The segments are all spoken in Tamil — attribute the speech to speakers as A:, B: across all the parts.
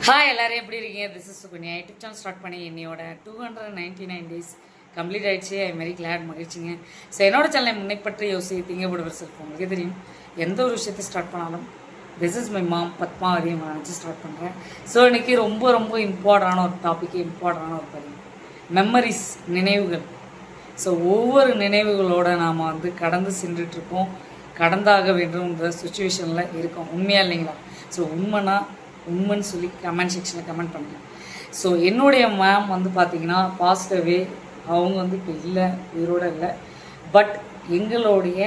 A: ஹாய் எல்லாரும் எப்படி இருக்கீங்க? This is Sukanya. YouTube channel start பண்ணி என்னையோட 299 டேஸ் கம்ப்ளீட் ஆகிடுச்சு. ஐ வெரி கிளாட், மகிழ்ச்சிங்க. ஸோ என்னோட சேனலை முன்னை பற்றி யோசித்தீங்க விடுவர் செல்ஃப் உங்களுக்கே தெரியும். எந்த ஒரு விஷயத்தை ஸ்டார்ட் பண்ணாலும் திஸ் இஸ் மை மாம் பத்மாவதியை நினச்சி ஸ்டார்ட் பண்ணுறேன். ஸோ இன்றைக்கி ரொம்ப ரொம்ப இம்பார்ட்டண்டான ஒரு டாப்பிக்கு, இம்பார்ட்டண்டான ஒரு பதிவு, மெமரிஸ், நினைவுகள். ஸோ ஒவ்வொரு நினைவுகளோடு நாம் கடந்து சென்றுட்ருக்கோம், கடந்தாக வேண்டும்ன்ற சுச்சுவேஷனில் இருக்கோம். உண்மையாக இல்லைங்களா? ஸோ உண்மைன்னு சொல்லி கமெண்ட் செக்ஷனில் கமெண்ட் பண்ணுங்கள். ஸோ என்னுடைய மேம் பார்த்திங்கன்னா பாசிட்டிவே, அவங்க இப்போ இல்லை, உயிரோடு இல்லை. பட் எங்களுடைய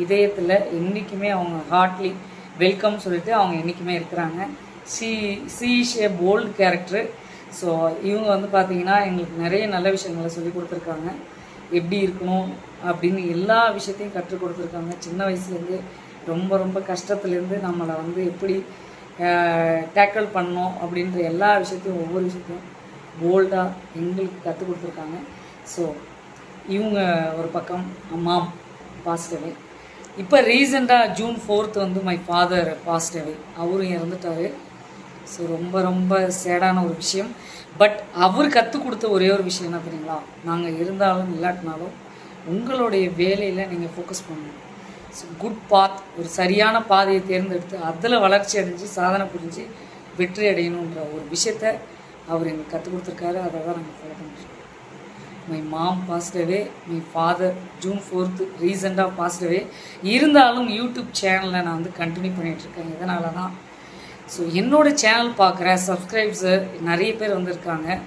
A: இதயத்தில் என்றைக்குமே அவங்க ஹார்ட்லி வெல்கம் சொல்லிட்டு அவங்க என்றைக்குமே இருக்கிறாங்க. She is a bold character. So இவங்க பார்த்திங்கன்னா எங்களுக்கு நிறைய நல்ல விஷயங்களை சொல்லி கொடுத்துருக்காங்க. எப்படி இருக்கணும் அப்படின்னு எல்லா விஷயத்தையும் கற்றுக் கொடுத்துருக்காங்க. சின்ன வயசுலேருந்து ரொம்ப ரொம்ப கஷ்டத்துலேருந்து நம்மளை எப்படி டேக்கிள் பண்ணோம் அப்படின்ற எல்லா விஷயத்தையும், ஒவ்வொரு விஷயத்தையும் போல்டாக எங்களுக்கு கற்றுக் கொடுத்துருக்காங்க. ஸோ இவங்க ஒரு பக்கம் மாம் பாசிட்டிவே. இப்போ ரீசெண்டாக June 4th மை ஃபாதர் பாசிட்டிவே, அவரும் இறந்துட்டார். ஸோ ரொம்ப ரொம்ப சேடான ஒரு விஷயம். பட் அவர் கற்றுக் கொடுத்த ஒரே ஒரு விஷயம் என்ன தெரியுங்களா? நாங்கள் இருந்தாலும் இல்லாட்டினாலும் உங்களுடைய வேலையில் நீங்கள் ஃபோக்கஸ் பண்ணணும். ஸோ குட் பாத், ஒரு சரியான பாதையை தேர்ந்தெடுத்து அதில் வளர்ச்சி அடைஞ்சு சாதனை புரிஞ்சு வெற்றி அடையணுன்ற ஒரு விஷயத்த அவர் எங்களுக்கு கற்றுக் கொடுத்துருக்காரு. அதை தான் நாங்கள் ஃபாலோ பண்ணிட்டுருக்கோம். மை மாம் பாசிட்டிவே, மை ஃபாதர் June 4th ரீசெண்டாக பாசிட்டிவே. இருந்தாலும் யூடியூப் சேனலில் நான் கண்டினியூ பண்ணிகிட்ருக்கேன். இதனால தான் ஸோ என்னோடய சேனல் பார்க்குற சப்ஸ்கிரைப்ஸு நிறைய பேர் இருக்காங்க.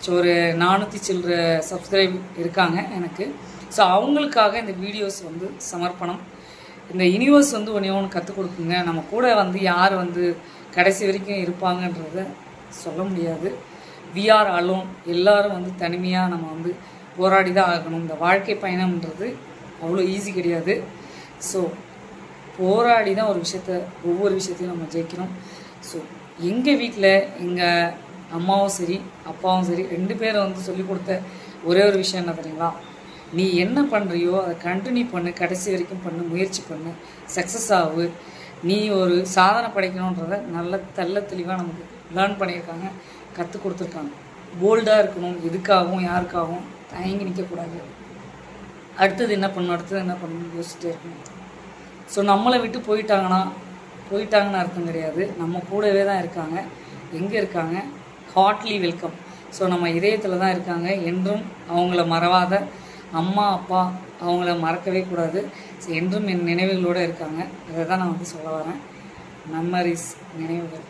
A: ஸோ ஒரு 400 சில்லற சப்ஸ்கிரைப் இருக்காங்க எனக்கு. ஸோ அவங்களுக்காக இந்த வீடியோஸ் சமர்ப்பணம். இந்த யூனிவர்ஸ் ஒன்று கற்றுக் கொடுக்குங்க. நம்ம கூட யார் கடைசி வரைக்கும் இருப்பாங்கன்றத சொல்ல முடியாது. We are alone. எல்லோரும் தனிமையாக நம்ம போராடி தான் ஆகணும். இந்த வாழ்க்கை பயணம்ன்றது அவ்வளோ ஈஸி கிடையாது. ஸோ போராடி தான் ஒவ்வொரு விஷயத்தையும் நம்ம ஜெயிக்கணும். ஸோ எங்கள் வீட்டில் எங்கள் அம்மாவும் சரி அப்பாவும் சரி 2 பேரும் சொல்லிக் கொடுத்த ஒரே ஒரு விஷயம் என்ன தெரியுங்களா? நீ என்ன பண்ணுறியோ அதை கண்டினியூ பண்ணு, கடைசி வரைக்கும் பண்ணு, முயற்சி பண்ணு, சக்ஸஸ் ஆகு, நீ ஒரு சாதனை படைக்கணுன்றத நல்ல தெளிவாக நமக்கு லேர்ன் பண்ணியிருக்காங்க, கற்றுக் கொடுத்துருக்காங்க. போல்டாக இருக்கணும், எதுக்காகவும் யாருக்காகவும் தயங்கி நிற்கக்கூடாது. அடுத்தது என்ன பண்ணணும்னு யோசிச்சுட்டே இருக்கணும். ஸோ நம்மளை விட்டு போயிட்டாங்கன்னு அர்த்தம் கிடையாது. நம்ம கூடவே தான் இருக்காங்க. எங்கே இருக்காங்க? Hartley welcome. ஸோ நம்ம இதயத்தில் தான் இருக்காங்க. என்றும் அவங்கள மறவாத அம்மா அப்பா, அவங்கள மறக்கவே கூடாது. ஸோ என்றும் என் நினைவுகளோடு இருக்காங்க. அதை தான் நான் சொல்ல வரேன். மெமரிஸ், நினைவுகள்.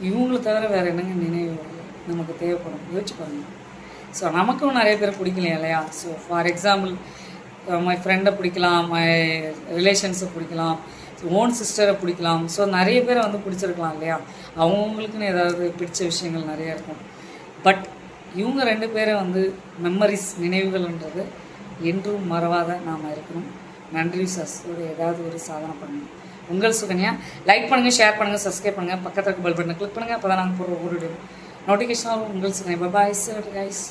A: இவங்களை தவிர வேறு என்னங்க நினைவுகள் நமக்கு தேவைப்படும்? யோசிச்சு பாருங்கள். ஸோ நமக்கும் நிறைய பேர் பிடிக்கலையா இல்லையா? ஸோ ஃபார் எக்ஸாம்பிள் மை ஃப்ரெண்டை பிடிக்கலாம், மை ரிலேஷன்ஸை பிடிக்கலாம், ஓன் சிஸ்டரை பிடிக்கலாம். ஸோ நிறைய பேரை பிடிச்சிருக்கலாம் இல்லையா? அவங்களுக்குன்னு ஏதாவது பிடிச்ச விஷயங்கள் நிறையா இருக்கும். பட் இவங்க 2 பேரை மெமரிஸ், நினைவுகள்ன்றது என்றும் மறவாத நாம் இருக்கணும். நன்றி விசாசத்தோடு ஏதாவது ஒரு சாதனை பண்ணணும். உங்கள் சுகன்யா. லைக் பண்ணுங்கள், ஷேர் பண்ணுங்கள், சப்ஸ்கிரைப் பண்ணுங்கள், பக்கத்தில் பெல் பட்டனை கிளிக் பண்ணுங்கள். அப்போ தான் நாங்கள் போடுற ஒரு நோட்டிஃபிகேஷனாக உங்கள் சுகன்யா. Bye sir guys.